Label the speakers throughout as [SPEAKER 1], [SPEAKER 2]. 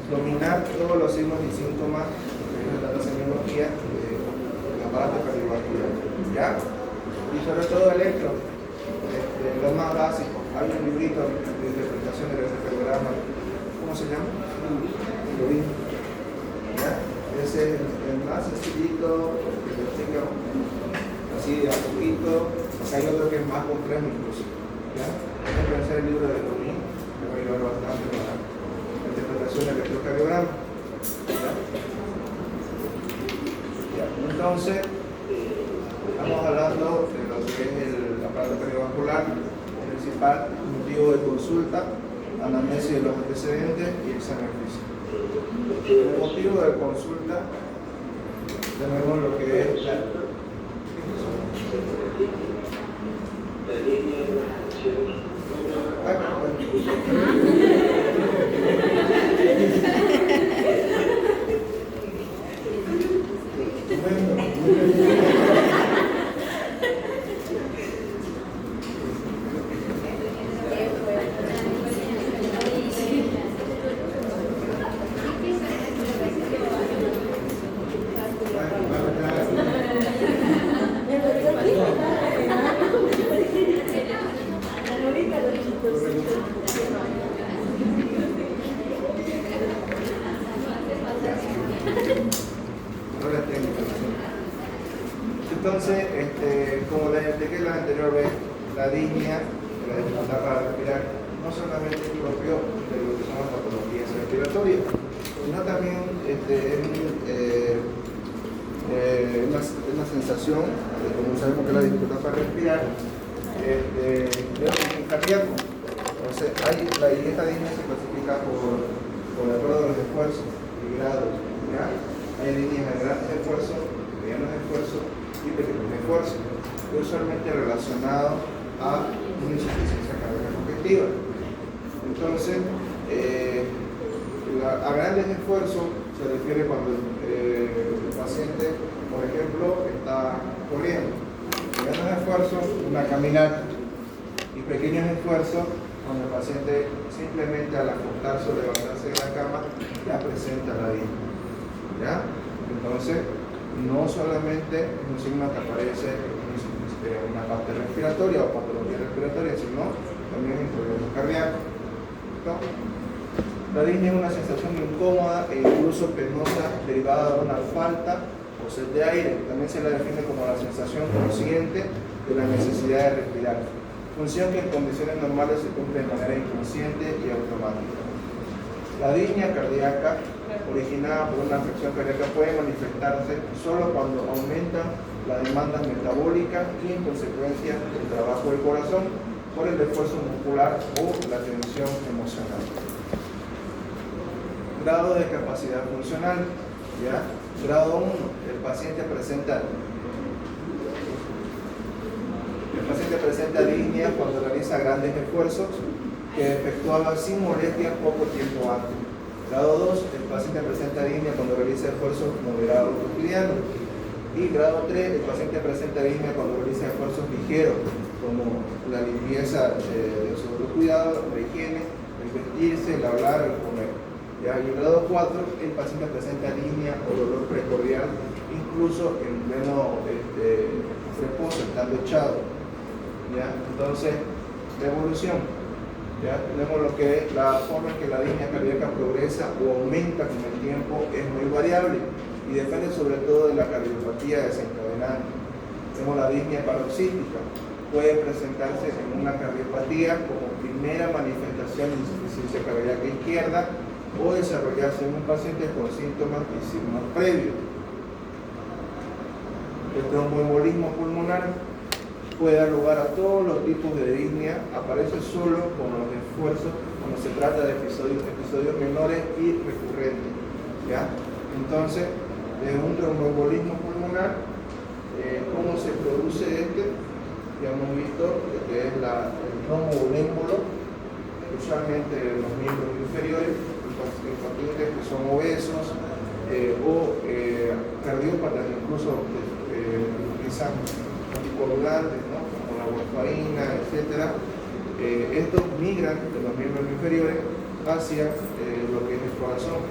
[SPEAKER 1] dominar todos los signos y síntomas de la semiología del aparato cardiovascular, ¿ya? Y sobre todo electro, lo más básico. Hay un librito de interpretación del electrocardiograma, ¿cómo se llama? ¿Ya? Ese es el más sencillito, que lo explica así de a poquito. Hay otro que es más complejo incluso, ¿ya? Este es el libro de Lomí, que va a ayudar bastante para la interpretación del electrocardiograma, ¿ya? Entonces, estamos hablando de lo que es el aparato cardiovascular, el principal motivo de consulta, anamnesis de los antecedentes y examen físico. El motivo de consulta, tenemos lo que es la Entonces, como les expliqué la anterior vez, la disnea, la dificultad para respirar, no solamente es propio de lo que son las patologías respiratorias, sino también es una sensación, como sabemos que la dificultad para respirar, de origen cardíaco. Entonces, esta disnea se clasifica por de acuerdo a los esfuerzos y grados, ¿ya? Hay líneas de grandes esfuerzos, medianos esfuerzos y pequeños esfuerzos, usualmente relacionados a una insuficiencia cardíaca congestiva. Entonces, a grandes esfuerzos se refiere cuando el paciente, por ejemplo, está corriendo. Medianos esfuerzos, una caminata. Y pequeños esfuerzos, cuando el paciente simplemente al acostarse o levantarse de la cama ya presenta la disnea, ¿ya? Entonces, no solamente es un signo que aparece en una parte respiratoria o patología respiratoria, sino también en problemas cardíacos, ¿no? La disnea es una sensación incómoda e incluso penosa derivada de una falta o sed de aire. También se la define como la sensación consciente de la necesidad de respirar, función que en condiciones normales se cumple de manera inconsciente y automática. La disnea cardíaca, originada por una afección cardíaca, puede manifestarse solo cuando aumentan las demandas metabólicas y en consecuencia el trabajo del corazón por el esfuerzo muscular o la tensión emocional. Grado de capacidad funcional, ¿ya? Grado 1, el paciente presenta disnea cuando realiza grandes esfuerzos que efectuaba sin molestia poco tiempo antes. Grado 2, el paciente presenta disnea cuando realiza esfuerzos moderados cotidianos. Y grado 3, el paciente presenta disnea cuando realiza esfuerzos ligeros, como la limpieza de su autocuidado, la higiene, el vestirse, el hablar, el comer. ¿Ya? Y grado 4, el paciente presenta disnea o dolor precordial, incluso en pleno reposo, estando echado. ¿Ya? Entonces, la evolución. ¿Ya? Tenemos lo que es la forma en que la disnea cardíaca progresa o aumenta con el tiempo, es muy variable y depende sobre todo de la cardiopatía desencadenante. Tenemos la disnea paroxística, puede presentarse en una cardiopatía como primera manifestación de insuficiencia cardíaca izquierda o desarrollarse en un paciente con síntomas y signos previos. El tromboembolismo pulmonar puede dar lugar a todos los tipos de disnea, aparece solo con los esfuerzos cuando se trata de episodios menores y recurrentes, ¿ya? Entonces, un tromboembolismo pulmonar, ¿cómo se produce este? Ya hemos visto que es el tromboembolo, usualmente en los miembros inferiores, en pacientes que son obesos o cardiópatas, incluso utilizan anticoagulantes, ¿no? Como la warfarina, etc. Estos migran de los miembros inferiores hacia lo que es el corazón,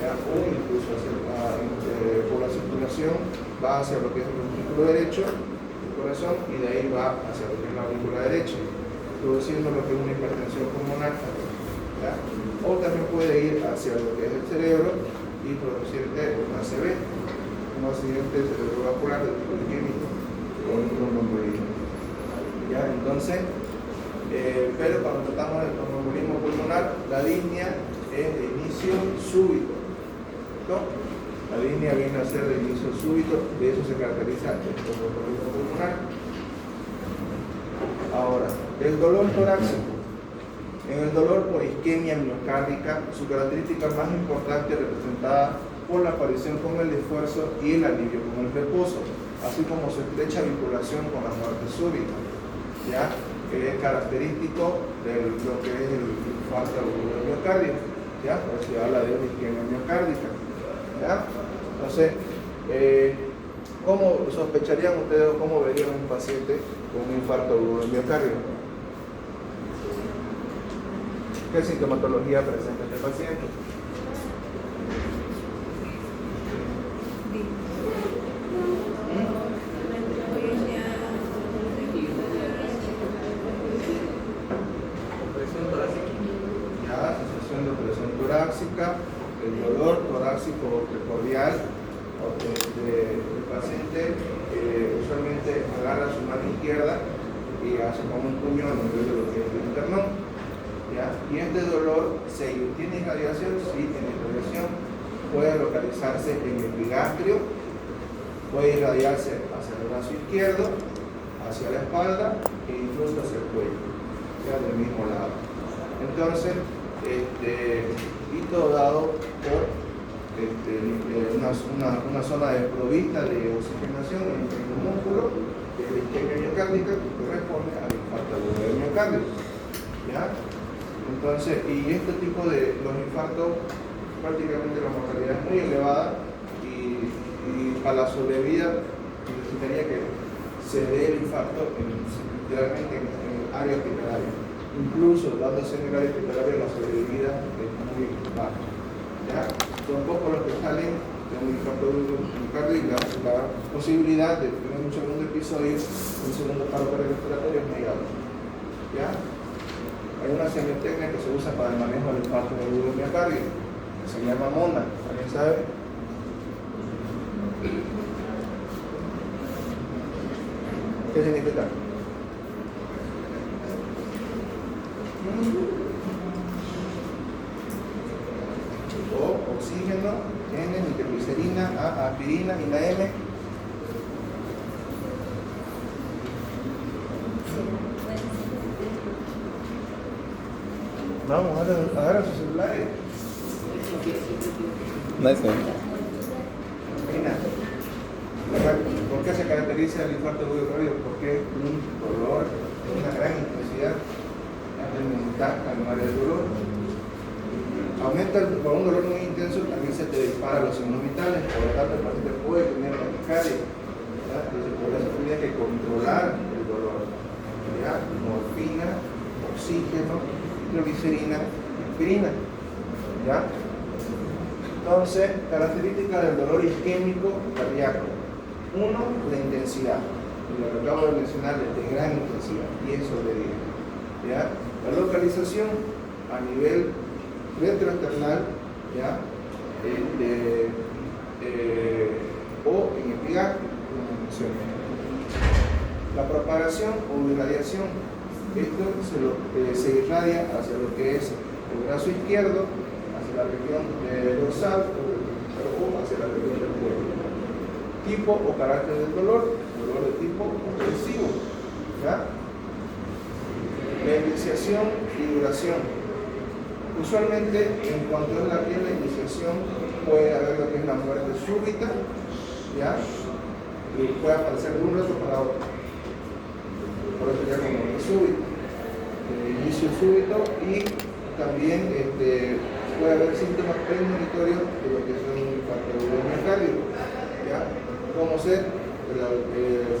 [SPEAKER 1] ¿ya? O incluso por la circulación va hacia lo que es el ventrículo derecho del corazón y de ahí va hacia lo que es la aurícula derecha, produciendo lo que es una hipertensión pulmonar, ¿ya? O también puede ir hacia lo que es el cerebro y producirte un ACV, un accidente cerebrovascular de tipo isquémico o un tromboembolismo, ¿ya? Entonces, pero cuando tratamos del tromboembolismo pulmonar, la disnea es de inicio súbito, ¿no? La disnea viene a ser de inicio súbito, de eso se caracteriza el tromboembolismo pulmonar. Ahora, el dolor torácico. En el dolor por isquemia miocárdica, su característica más importante es representada por la aparición con el esfuerzo y el alivio con el reposo, así como su estrecha vinculación con la muerte súbita, ¿ya? Que es característico de lo que es el infarto agudo del miocardio, ¿ya? Pues se habla de una isquemia miocárdica, ¿ya? Entonces, ¿cómo sospecharían ustedes o cómo verían un paciente con un infarto agudo del miocardio? ¿Qué sintomatología presenta este paciente? Ya, sensación de opresión torácica, el dolor torácico precordial del paciente usualmente agarra su mano izquierda y hace como un puño a nivel de lo que es el internón. ¿Ya? Y este dolor, ¿tiene irradiación? Sí, tiene irradiación. Puede localizarse en el epigastrio, puede irradiarse hacia el brazo izquierdo, hacia la espalda e incluso hacia el cuello, ya del mismo lado. Entonces, y todo dado por una zona desprovista de oxigenación en el músculo, que es la isquemia miocárdica, que corresponde al infarto agudo del miocardio, ¿ya? Entonces, y este tipo de los infartos, prácticamente la mortalidad es muy elevada y para la sobrevida necesitaría que se dé el infarto literalmente en el área hospitalaria. Incluso dándose en el área hospitalaria la sobrevida es muy baja, ¿ya? Son pocos los que salen de un infarto agudo del miocardio y la posibilidad de tener un segundo episodio, un segundo paro cardiorrespiratorio es muy alta, ¿ya? Hay una semiotecnia que se usa para el manejo del infarto agudo del miocardio, que se llama MONA. ¿Alguien sabe? ¿Qué significa? O oxígeno, N, nitroglicerina, A, aspirina y la M. Vamos, agarra sus celulares.
[SPEAKER 2] Nice one.
[SPEAKER 1] Mira, ¿por qué se caracteriza el infarto agudo del miocardio? Porque un dolor, una gran intensidad, aumenta al área del dolor. Aumenta con un dolor muy intenso, también se te dispara los signos vitales, por lo tanto el paciente puede tener taquicardia. Entonces, por eso tienes que controlar el dolor. ¿Ya? Morfina, oxígeno, nitroglicerina, aspirina, ¿ya? Entonces, características del dolor isquémico cardíaco. Uno, la intensidad. Y lo que acabo de mencionar es de gran intensidad, 10 sobre 10, ¿ya? La localización a nivel retroesternal, ¿ya? O en epigastrio, como mencioné. La propagación o irradiación, esto se irradia hacia lo que es el brazo izquierdo, hacia la región dorsal o hacia la región del cuello. Tipo o carácter del dolor de tipo opresivo, ¿ya? La iniciación y duración. Usualmente, en cuanto es la iniciación, puede haber lo que es la muerte súbita, ¿ya? Y puede aparecer de un rato para otro. Por eso ya como muerte súbita. Inicio súbito y también puede haber síntomas premonitorios de lo que es un infarto agudo del miocardio, ¿ya? Como ser la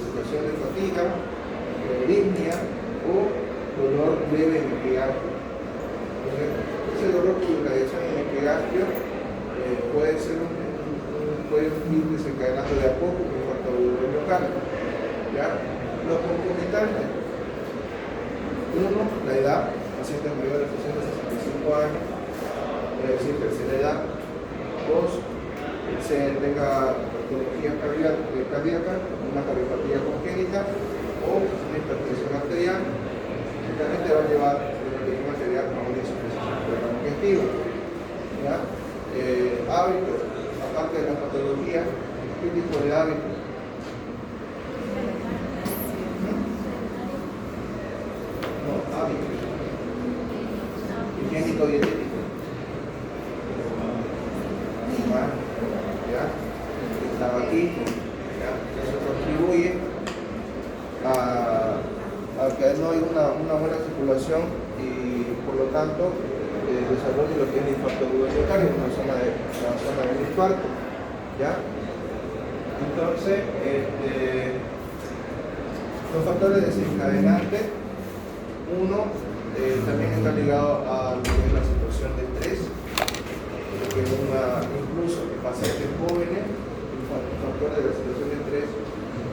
[SPEAKER 1] situación de fatiga, arritmia o dolor leve en el epigastrio. Ese dolor por irradiación en el epigastrio gastrio, puede ser puede ir desencadenando de a poco un infarto agudo del miocardio. ¿Ya? Los concomitantes: uno, la edad, pacientes mayores de 65 años, es decir, tercera edad. Dos, se tenga patología cardíaca, una cardiopatía congénita o una hipertensión arterial, generalmente va a llevar el material a una insuficiencia congestiva. Hábitos, aparte de la patología, ¿qué tipo de hábitos? No, hábitos. Higiénico-dietético. El tabaquismo, eso contribuye a que no hay una buena circulación y por lo tanto desarrolle lo que es el infarto agudo del miocardio, una zona del infarto. ¿Ya? Entonces, los factores desencadenantes, uno, también está ligado a lo que es la situación de estrés, que incluso en pacientes jóvenes, el factor de la situación de estrés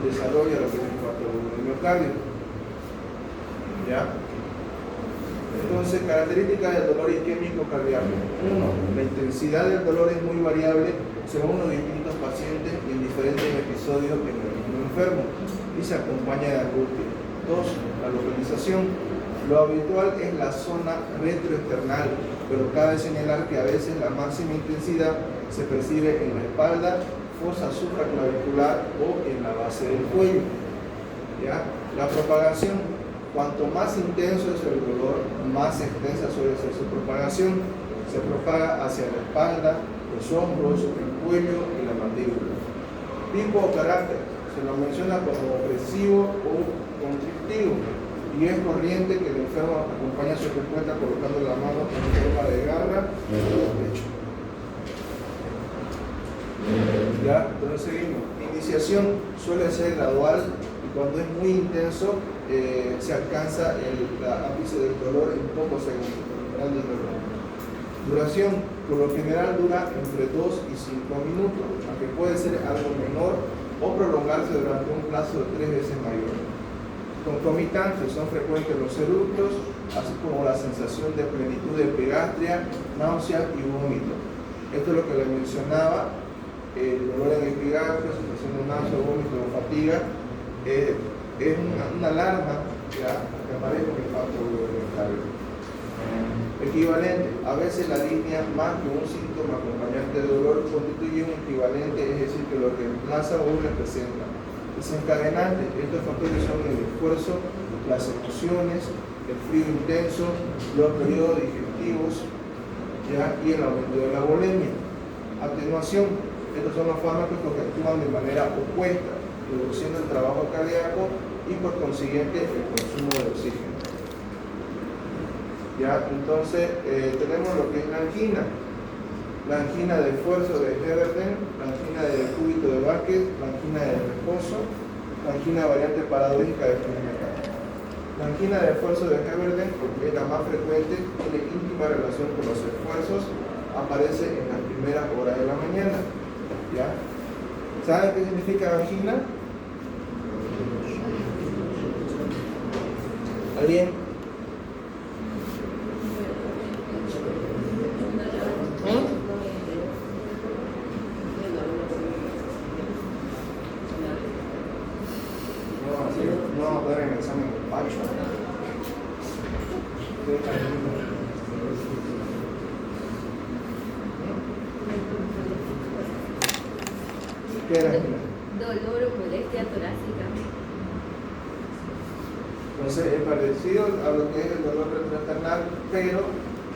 [SPEAKER 1] desarrolla lo que es el infarto agudo del miocardio. ¿Ya? Entonces, características del dolor isquémico cardíaco. Uno, la intensidad del dolor es muy variable según los distintos pacientes y en diferentes episodios en el mismo enfermo y se acompaña de angustia. Dos, la localización. Lo habitual es la zona retroesternal, pero cabe señalar que a veces la máxima intensidad se percibe en la espalda, fosa supraclavicular o en la base del cuello. ¿Ya? La propagación. Cuanto más intenso es el dolor, más extensa suele ser su propagación. Se propaga hacia la espalda, los hombros, el cuello y la mandíbula. Tipo o carácter. Se lo menciona como opresivo o constrictivo. Y es corriente que el enfermo acompaña su respuesta colocando la mano en forma de garra en el pecho. ¿Ya? Entonces seguimos. Iniciación suele ser gradual y cuando es muy intenso se alcanza el ápice del dolor en pocos segundos. Duración, por lo general dura entre 2 y 5 minutos, aunque puede ser algo menor o prolongarse durante un plazo de 3 veces mayor. Concomitantes, son frecuentes los eructos, así como la sensación de plenitud de epigastria, náuseas y vómito. Esto es lo que les mencionaba, el dolor en epigastria, sensación de náusea, vómito o fatiga, es una alarma ya, que aparece con el infarto agudo del miocardio. Equivalente, a veces la línea más que un síntoma acompañante de dolor constituye un equivalente, es decir, que lo reemplaza o representa. Desencadenantes, estos factores son el esfuerzo, las emociones, el frío intenso, los periodos digestivos, ¿ya? Y el aumento de la bulimia. Atenuación, estos son los fármacos que actúan de manera opuesta, reduciendo el trabajo cardíaco y por consiguiente el consumo de oxígeno. ¿Ya? Entonces tenemos lo que es la angina de esfuerzo de Heberden, la angina de cúbito de Vázquez, la angina de reposo, la angina variante paradójica de Freinet. La angina de esfuerzo de Heberden, porque es la más frecuente, tiene íntima relación con los esfuerzos, aparece en las primeras horas de la mañana. ¿Ya? ¿Saben qué significa angina? ¿Alguien? No vamos a poder en el examen de Pacho. ¿Qué era?
[SPEAKER 2] Dolor o molestia torácica.
[SPEAKER 1] Entonces es parecido a lo que es el dolor retroesternal, pero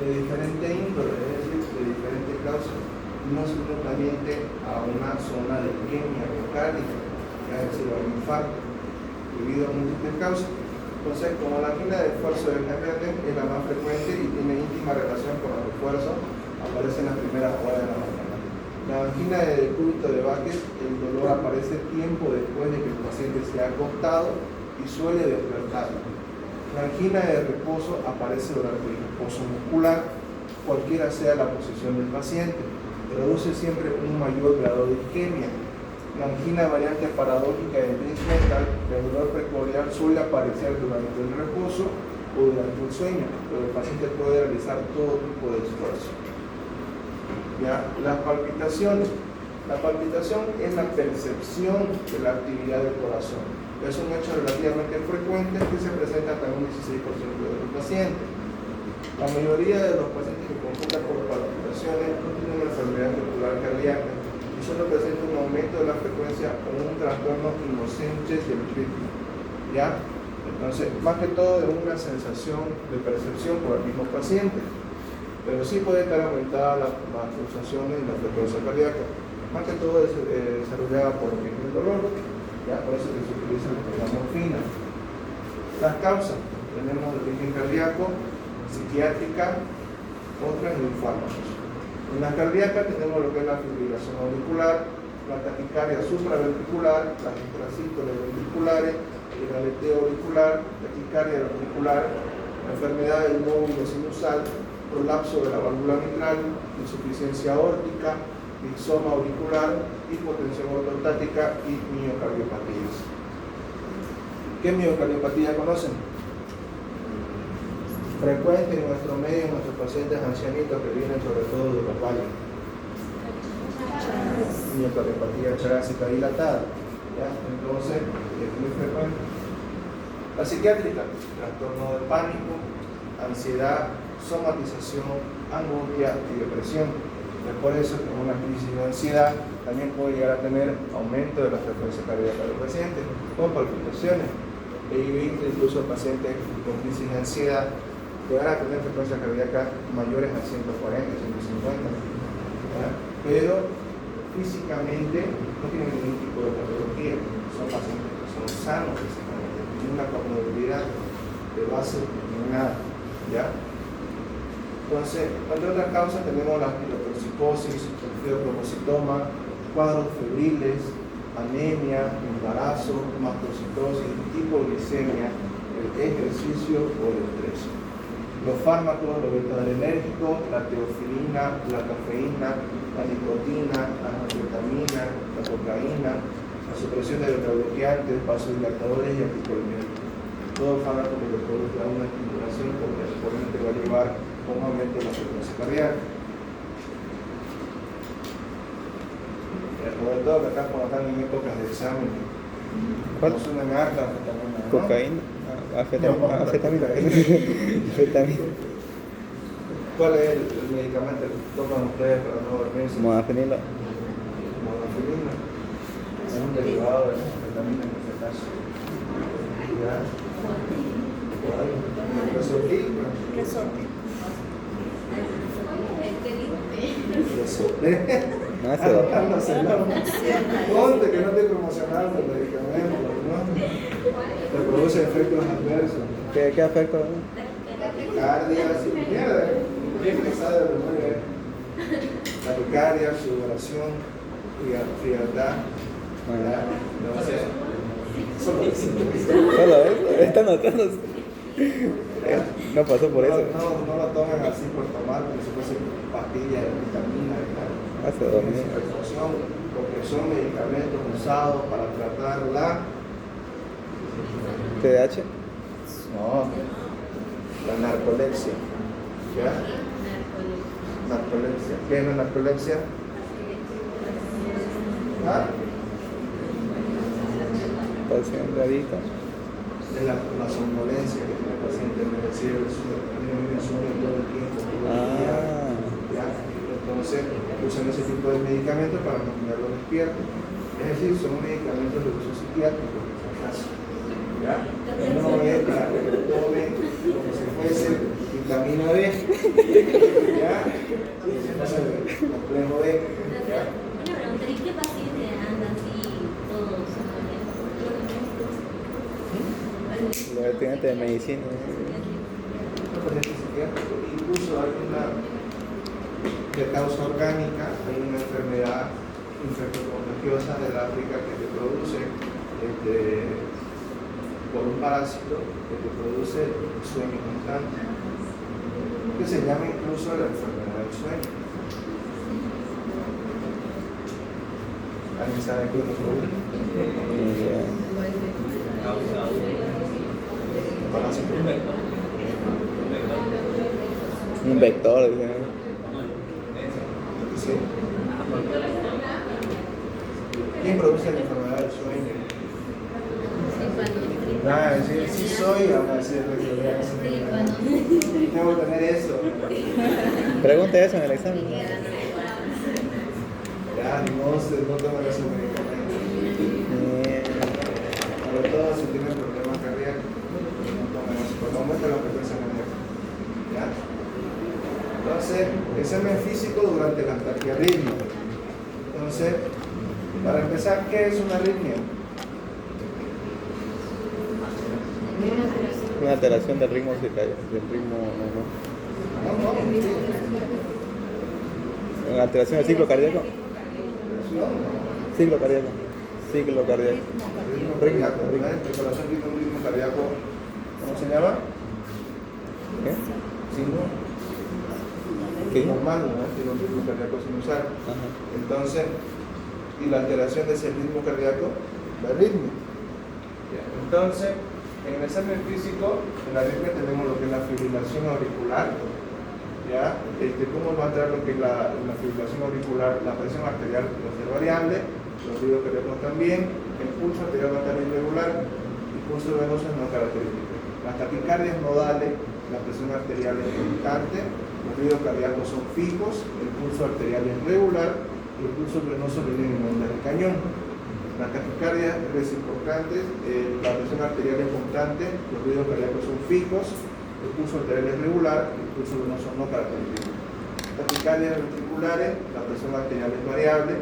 [SPEAKER 1] de diferente índole, es decir, de diferentes causas, no simultáneamente a una zona de isquemia miocardica, es decir, a un infarto, debido a múltiples causas. Entonces, como la angina de esfuerzo de Heberden es la más frecuente y tiene íntima relación con los esfuerzos, aparece en las primeras horas de la mañana. La angina de cúbito de Vázquez, el dolor aparece tiempo después de que el paciente se ha acostado y suele despertar. La angina de reposo aparece durante el reposo muscular cualquiera sea la posición del paciente. Produce siempre un mayor grado de isquemia. La angina variante paradójica de Brice Metal, el dolor precordial suele aparecer durante el reposo o durante el sueño, pero el paciente puede realizar todo tipo de esfuerzo. ¿Ya? Las palpitaciones. La palpitación es la percepción de la actividad del corazón. Es un hecho relativamente frecuente que se presenta hasta en un 16% de los pacientes. La mayoría de los pacientes que consultan por palpitaciones no tienen una enfermedad ventricular cardíaca y solo presenta un aumento de la frecuencia o un trastorno inocente del ritmo. ¿Ya? Entonces, más que todo es una sensación de percepción por el mismo paciente, pero sí puede estar aumentada las pulsaciones y la frecuencia cardíaca. Más que todo es desarrollada por lo que es el dolor, ya por eso que se utiliza la morfina. Las causas, tenemos el origen cardíaco, psiquiátrica, otras en fármacos. En la cardíaca tenemos lo que es la fibrilación auricular, la taquicardia supraventricular, las intrasístoles ventriculares, el aleteo auricular, taquicardia auricular, la enfermedad del nódulo sinusal, prolapso de la válvula mitral, insuficiencia aórtica, ixoma auricular, hipotensión ortostática y miocardiopatías. ¿Qué miocardiopatía conocen? Frecuente en nuestro medio, en nuestros pacientes ancianitos que vienen sobre todo de los valles. Miocardiopatía torácica dilatada. ¿Ya? Entonces, es muy frecuente. La psiquiátrica, trastorno de pánico, ansiedad, somatización, angustia y depresión. Es por eso que en una crisis de ansiedad también puede llegar a tener aumento de la frecuencia cardíaca del paciente, con palpitaciones. He visto incluso pacientes con crisis de ansiedad llegar a tener frecuencia cardíaca mayores a 140, 150, ¿ya? Pero físicamente no tienen ningún tipo de patología, son pacientes que son sanos físicamente, tienen una comorbilidad de base ni nada, ¿ya? Entonces, entre otras causas tenemos la psicosis, el feocromocitoma, cuadros febriles, anemia, embarazo, mastocitosis, hipoglicemia, el ejercicio o el estrés. Los fármacos, los beta-adrenérgicos, la teofilina, la cafeína, la nicotina, la anfetamina, la cocaína, la supresión de beta-bloqueantes, vasodilatadores y anticolinérgicos. Todo fármaco que le produce una estimulación porque supuestamente va a llevar a un aumento de la frecuencia cardíaca. Sobre todo que acá cuando están en épocas de examen,
[SPEAKER 3] ¿cuál?
[SPEAKER 1] no suena harta anfetamina, ¿no?
[SPEAKER 3] Cocaína,
[SPEAKER 1] No,
[SPEAKER 3] afetamina.
[SPEAKER 1] ¿Cuál es el medicamento que toman ustedes para no dormirse?
[SPEAKER 3] Modafinilo.
[SPEAKER 1] Modafinilo. Es un derivado de la anfetamina en este caso. ¿Ya? Resortil.
[SPEAKER 3] No, se va.
[SPEAKER 1] Ponte que no estoy promocionando el medicamento, ¿no? Te produce efectos adversos.
[SPEAKER 3] ¿Qué afecta?
[SPEAKER 1] Taquicardia, mierda, bien pesada de memoria. Taquicardia, sudoración, frialdad. Entonces, solo eso.
[SPEAKER 3] Solo eso, está notando. No pasó por eso.
[SPEAKER 1] No lo tomen así por tomar, como si fuese pastillas de vitamina y tal.
[SPEAKER 3] Hace dormir.
[SPEAKER 1] Porque son medicamentos usados para tratar la
[SPEAKER 3] TDAH.
[SPEAKER 1] no, la narcolepsia. ¿Ya? Narcolepsia. ¿Qué es la narcolepsia? ¿Ah?
[SPEAKER 3] Paciente adicto.
[SPEAKER 1] Es la somnolencia que tiene el paciente, es decir, tiene sueño todo el tiempo, todo el día. ¿Ya? Entonces usan ese tipo de medicamentos para mantenerlo despierto. Es decir, son medicamentos de uso psiquiátrico en este caso. ¿Ya? No es para que lo tomen como si fuese vitamina D. ¿Ya? Entonces, complejo D. ¿Ya?
[SPEAKER 2] Una pregunta, ¿y qué paciente anda así todos
[SPEAKER 3] Los estudiantes de medicina.
[SPEAKER 1] Los pacientes psiquiátricos, incluso hay una de causa orgánica, hay una enfermedad infectocontagiosa del África que te produce por un parásito que te produce sueño constante. que se llama incluso la enfermedad del sueño. ¿Alguien sabe qué es lo que es?
[SPEAKER 3] Un vector, dice.
[SPEAKER 1] Sí. ¿Quién produce la enfermedad del sueño? Ah, decir sí soy, vamos a decir tengo que tener eso.
[SPEAKER 3] Pregunte eso en el examen.
[SPEAKER 1] Ya, no toman esos medicamentos. Sobre todo si tienen problemas cardíacos, no toman eso, porque aumenta la frecuencia cardíaca. ¿Ya? Entonces, examen físico durante la taquiarritmia. Entonces, para empezar, ¿qué es una arritmia?
[SPEAKER 3] Una alteración del ritmo circadiano. Una alteración del ciclo cardíaco. Ciclo cardíaco.
[SPEAKER 1] Ritmo cardíaco, ¿verdad? Preparación de un ritmo cardíaco, ¿cómo se llama?
[SPEAKER 3] ¿Qué?
[SPEAKER 1] Signo
[SPEAKER 3] ¿Qué?
[SPEAKER 1] normal, ¿no? Tiene un ritmo cardíaco sinusal.
[SPEAKER 3] Ajá.
[SPEAKER 1] Entonces, y la alteración de ese ritmo cardíaco, la arritmia. Ya. Entonces, en el examen físico, en la arritmia tenemos lo que es la fibrilación auricular. ¿Ya? ¿Cómo va a entrar lo que es la fibrilación auricular? La presión arterial va a ser variable, los ruidos cardíacos también, el pulso arterial va a estar irregular, el pulso venoso es no característico. Las taquicardias nodales, la presión arterial es constante, los ruidos cardíacos son fijos, el pulso arterial es regular y el pulso venoso viene en ondas de cañón. Las taquicardias reciprocantes, la presión arterial es constante, los ruidos cardíacos son fijos, el pulso arterial es regular y el pulso venoso no característico. Taquicardias ventriculares, la presión arterial es variable,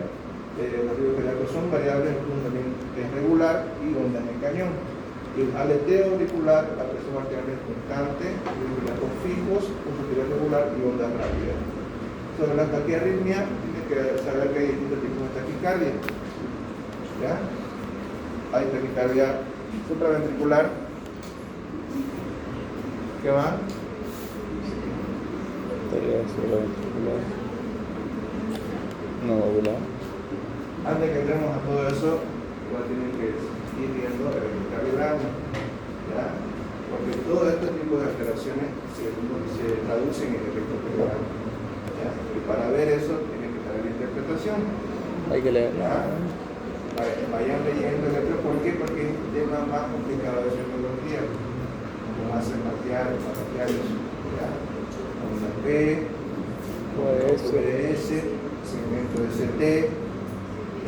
[SPEAKER 1] los ruidos cardíacos son variables, el pulso también es regular y ondas de cañón. El aleteo auricular, la presión arterial es constante, los ruidos cardíacos fijos, pulso arterial regular y ondas rápidas. Sobre la taquiarritmia, tiene que saber que hay distintos tipos de taquicardia. ¿Ya? Hay taquicardia supraventricular. ¿Qué va?
[SPEAKER 3] No, ovular.
[SPEAKER 1] Antes que entremos a todo eso, igual tienen que ir viendo el electrocardiograma, ¿ya? Porque todo este tipo de alteraciones se traducen en el electrocardiograma, ¿ya? Y para ver eso tienen que tener la interpretación.
[SPEAKER 3] Hay que leer.
[SPEAKER 1] ¿Ya? Vayan leyendo el electro, ¿por qué? Porque es un tema más complicado de fisiología, como hacen parciales, ¿ya? Onda P, OBS, segmento de CT,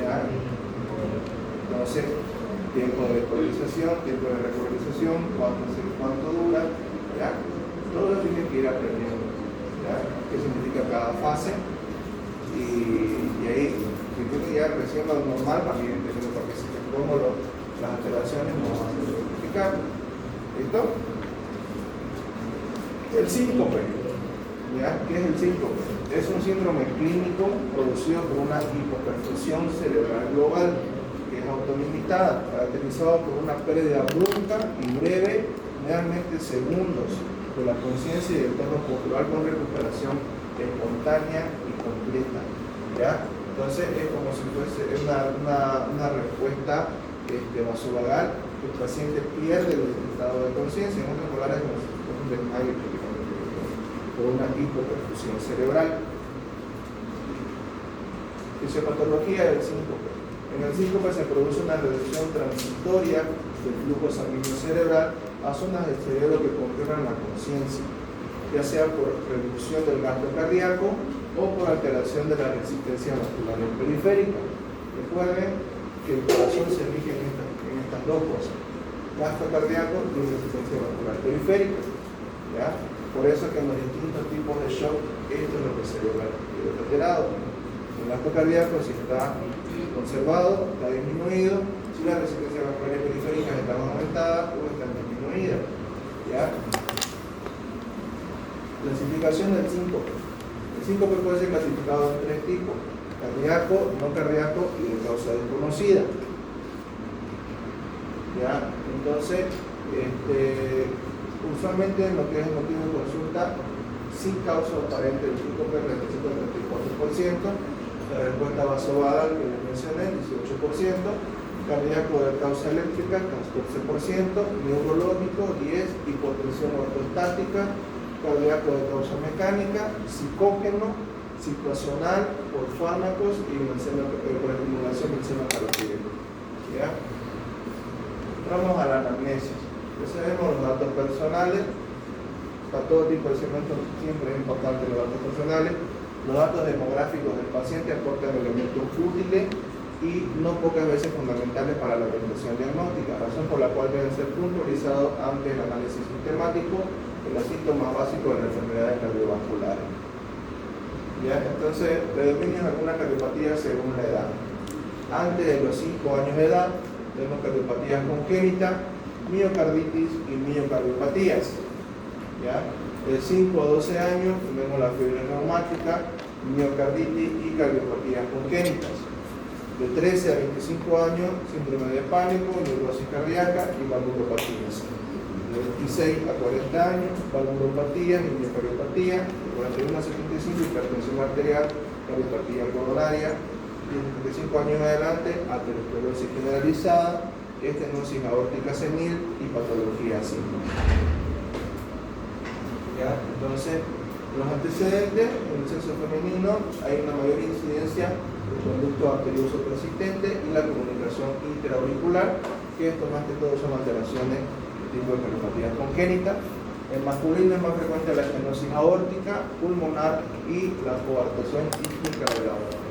[SPEAKER 1] ¿ya? Entonces, tiempo de polarización, tiempo de repolarización, cuánto dura, ¿ya? Todo eso tiene que ir aprendiendo, ¿ya? ¿Qué significa cada fase? Y ahí, si tiene ya recién lo normal, también tenemos para que se ponga las alteraciones no van a identificar. ¿Listo? El síncope. ¿Ya? ¿Qué es el síncope? Es un síndrome clínico producido por una hipoperfusión cerebral global que es autolimitada, caracterizado por una pérdida abrupta y breve, generalmente segundos, de la conciencia y del tono corporal con recuperación espontánea y completa. ¿Ya? Entonces es como si fuese una respuesta vasovagal, que el paciente pierde el estado de conciencia, en otras palabras como si fuese un desmayo por una hipoperfusión cerebral. Fisiopatología del síncope. En el síncope se produce una reducción transitoria del flujo sanguíneo cerebral a zonas del cerebro que confirman la conciencia, ya sea por reducción del gasto cardíaco o por alteración de la resistencia vascular periférica. Recuerden que el corazón se rige en estas dos cosas: gasto cardíaco y resistencia vascular periférica. ¿Ya? Por eso que en los distintos tipos de shock, esto es lo que se ve alterado. El gasto cardíaco, si está conservado, está disminuido; si la resistencia vascular periférica está aumentada o está disminuida. ¿Ya? Clasificación del síncope. El síncope puede ser clasificado en tres tipos: cardíaco, no cardíaco y de causa desconocida. ¿Ya? Entonces, usualmente en lo que es motivo de consulta sin causa aparente el 5,34%, la respuesta vasovagal que les mencioné, 18%, cardíaco de causa eléctrica, 14%, neurológico, 10%, hipotensión ortostática, cardíaco de causa mecánica, psicógeno, situacional, por fármacos y por estimulación del seno carotídeo. ¿Ya? Vamos a la anamnesis. Ya sabemos los datos personales. Para todo tipo de segmentos siempre es importante los datos personales. Los datos demográficos del paciente aportan elementos útiles y no pocas veces fundamentales para la orientación diagnóstica, razón por la cual deben ser puntualizados ante el análisis sistemático de los síntomas básicos de las enfermedades cardiovasculares. ¿Ya? Entonces, predominan algunas cardiopatías según la edad. Antes de los 5 años de edad, tenemos cardiopatías congénitas, miocarditis y miocardiopatías. ¿Ya? De 5 a 12 años tenemos la fiebre reumática, miocarditis y cardiopatías congénitas. De 13 a 25 años, síndrome de pánico, neurosis cardíaca y valvulopatías. De 26 a 40 años, valvulopatías y miocardiopatías. De 41 a 75, hipertensión arterial, cardiopatía coronaria. Y de 75 años en adelante, aterosclerosis generalizada, estenosis aórtica senil y patología simple. ¿Ya? Entonces, los antecedentes en el sexo femenino hay una mayor incidencia del conducto arterioso persistente y la comunicación interauricular, que esto más que todo son alteraciones de tipo de cardiopatías congénitas. En masculino es más frecuente la estenosis aórtica, pulmonar y la coartación sísmica de la aorta.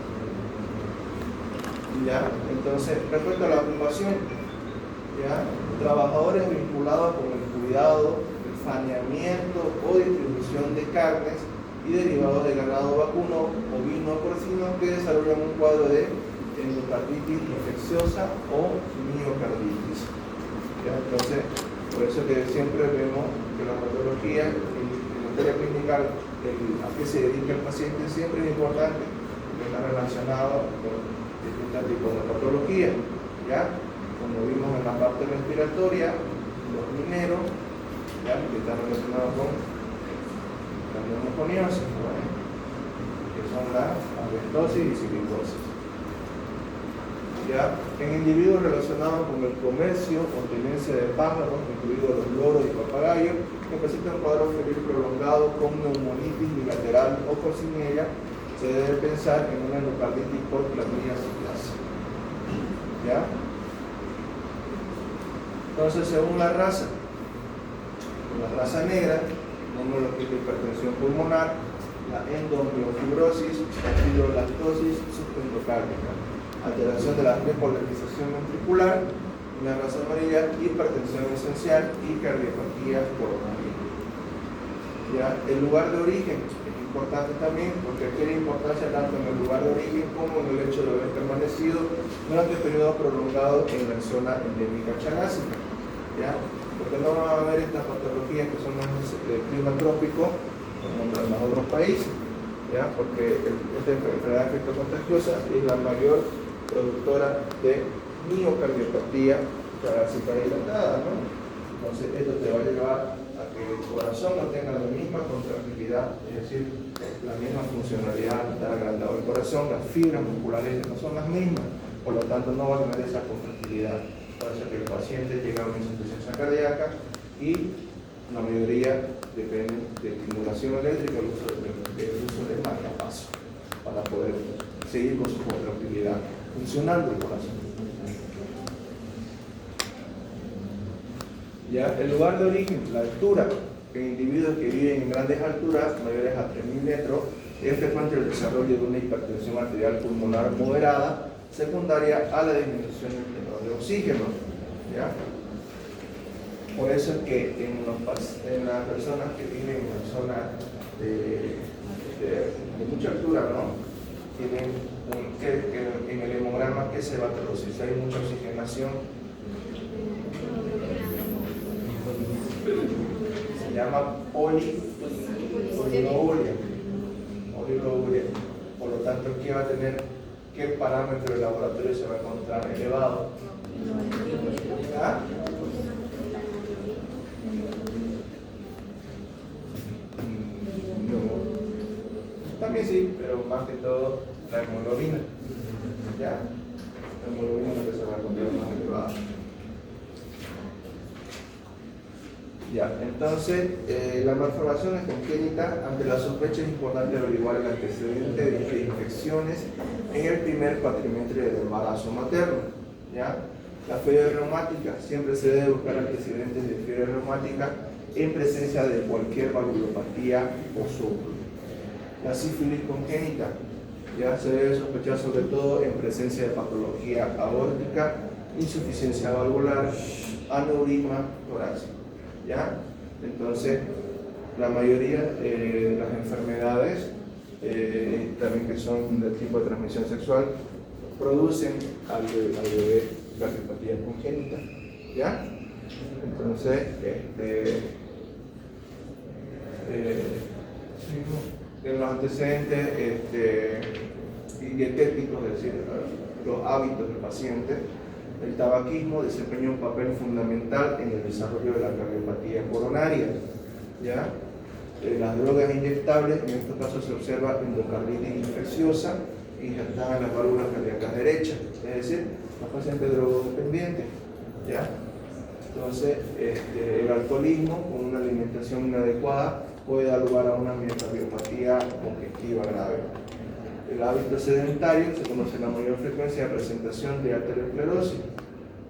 [SPEAKER 1] ¿Ya? Entonces, respecto a la ocupación, ¿ya? Trabajadores vinculados con el cuidado, saneamiento o distribución de carnes y derivados de ganado vacuno, ovino o porcino que desarrollan un cuadro de endocarditis infecciosa o miocarditis. ¿Ya? Entonces, por eso que siempre vemos que la patología, en la historia clínica, a qué se dedica el paciente siempre es importante, porque está relacionado con distintos tipos de patología. ¿Ya? Como vimos en la parte respiratoria, los mineros, ¿ya? Que están relacionados con la neumoconiosis, ¿no? Que son la asbestosis y silicosis. ¿Ya? En individuos relacionados con el comercio o tenencia de pájaros, incluidos los loros y papagayos, que presentan un cuadro febril prolongado con neumonitis bilateral o cocineria, se debe pensar en una endocarditis por clamidiasis. ¿Ya? Entonces, según la raza negra, tenemos lo que es la hipertensión pulmonar, la endomiofibrosis, la fibrolactosis subendocárdica, alteración de la repolarización ventricular, la raza amarilla, hipertensión esencial y cardiopatía coronaria. ¿Ya? El lugar de origen es importante también, porque tiene importancia tanto en el lugar de origen como en el hecho de haber permanecido durante periodos prolongados en la zona endémica chagásica. ¿Ya? Porque no van a haber estas patologías que son más de clima trópico como en los otros países, ¿ya? Porque esta enfermedad de efecto contagiosa es la mayor productora de miocardiopatía chagásica dilatada, ¿no? Entonces esto te va a llevar a que el corazón no tenga la misma contractilidad, es decir, la misma funcionalidad, está agrandado el corazón, las fibras musculares no son las mismas, por lo tanto no va a tener esa contractilidad. Por eso que el paciente llega a una insuficiencia cardíaca y la mayoría dependen de estimulación eléctrica, el uso de marcapasos para poder seguir con su contractilidad, funcionando el corazón. ¿Ya? El lugar de origen, la altura, en individuos que viven en grandes alturas, mayores a 3.000 metros, es frecuente el desarrollo de una hipertensión arterial pulmonar moderada, secundaria a la disminución del tenor de oxígeno. ¿Ya? Por eso es que en las personas que viven en la zona de mucha altura, ¿no? Tienen en el hemograma que se va a traducir, si hay mucha oxigenación, se llama oligouria. Por lo tanto, ¿qué va a tener? ¿Qué parámetro del laboratorio se va a encontrar elevado? ¿Ah? No. también sí, pero más que todo la hemoglobina. ¿Ya? La hemoglobina es lo que se va a encontrar más elevada. Ya, entonces, la malformación es congénita. Ante la sospecha es importante averiguar el antecedente de infecciones en el primer cuatrimestre del embarazo materno. ¿Ya? La fiebre reumática, siempre se debe buscar antecedentes de fiebre reumática en presencia de cualquier valvulopatía o soplo. La sífilis congénita, ya se debe sospechar sobre todo en presencia de patología aórtica, insuficiencia valvular, aneurisma torácico. ¿Ya? Entonces, la mayoría de las enfermedades, también que son del tipo de transmisión sexual, producen al bebé cardiopatía congénita. ¿Ya? Entonces, en los antecedentes dietéticos, es decir, los hábitos del paciente, el tabaquismo desempeña un papel fundamental en el desarrollo de la cardiopatía coronaria. ¿Ya? Las drogas inyectables, en estos casos se observa endocarditis infecciosa injertada en las válvulas cardíacas derechas, es decir, los pacientes drogodependientes. ¿Ya? Entonces, el alcoholismo con una alimentación inadecuada puede dar lugar a una miocardiopatía congestiva grave. El hábito sedentario se conoce la mayor frecuencia de presentación de arteriosclerosis,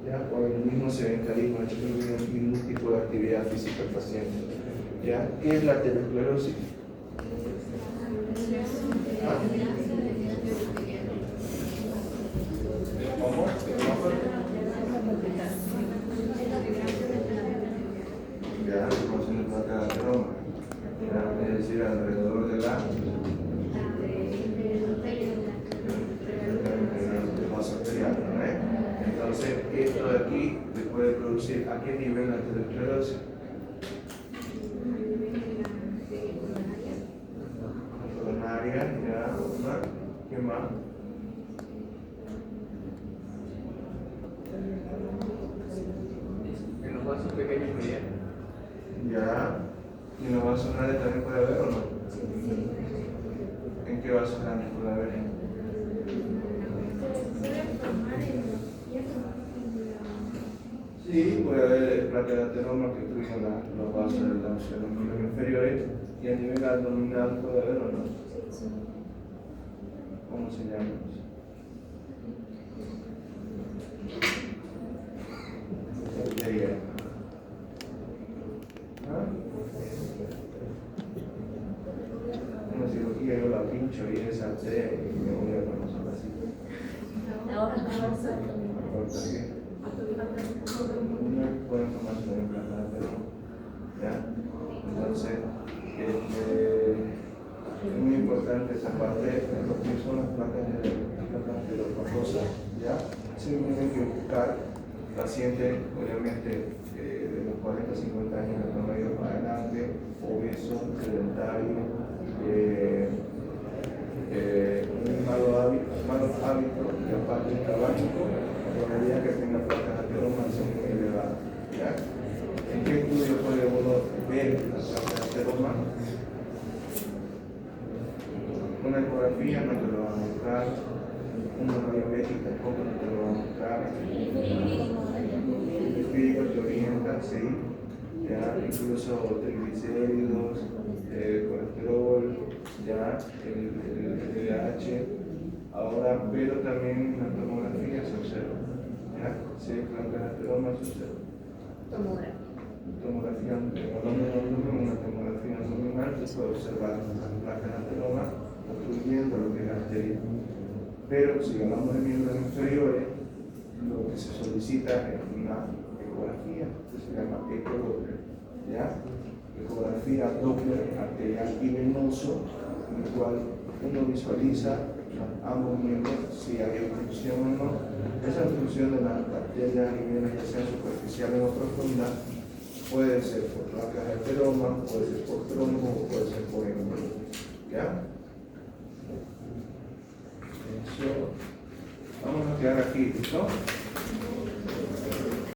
[SPEAKER 1] ¿ya? Con el mismo sedentarismo, no hay ningún tipo de actividad física del paciente. ¿Ya? ¿Qué es la arteriosclerosis? ¿Ah? ¿Cómo? Ya, formación de placa de ateroma, es decir, alrededor de la vaso arterial, ¿no? Entonces, esto de aquí se puede producir a qué nivel la arteriosclerosis. Coronaria, ya, ¿qué más?
[SPEAKER 4] En los vasos pequeños medianos.
[SPEAKER 1] Ya, ¿y en los vasos grandes también puede haber o no? ¿En qué vasos grandes puede haber? Sí, puede haber placa de ateroma que obstruyen los vasos de los miembros inferiores, y a nivel abdominal puede haber o no. ¿Cómo se llama? Una cirugía yo la pincho y esa y me voy a conocer así.
[SPEAKER 2] Ahora
[SPEAKER 1] Una buena información en plata, pero ya. Entonces, es muy importante esa parte de lo que son las placas de los paposas, ya. Se tienen que buscar pacientes, obviamente, de los 40 a 50 años de promedio para adelante, obesos, sedentarios, malos hábitos y aparte del tabáquico, la probabilidad que tenga placas de ateroma son muy elevadas. ¿Ya? ¿En qué estudio puede uno ver las placas de ateroma? Una ecografía no te lo va a mostrar, una radiométrica tampoco no te lo va a mostrar. El espíritu te orienta, sí, ya, incluso triglicéridos, colesterol, ya, el LDH. Ahora, pero también la tomografía se observa, ya, si hay placas de ateroma se observa. Tomografía, una tomografía abdominal, se puede observar las placas de ateroma obstruyendo lo que es la arteria. Pero si hablamos de miembros inferiores, lo que se solicita es una ecografía, que se llama ecodoppler, ¿ya? Ecografía Doppler arterial y venoso, en el cual uno visualiza ambos miembros si hay obstrucción o no. Esa obstrucción de las arterias y venas, ya sean superficiales o profundas, puede ser por placas de ateroma, puede ser por trombo o puede ser por embolo, ¿ya? Eso. Vamos a quedar aquí, ¿listo?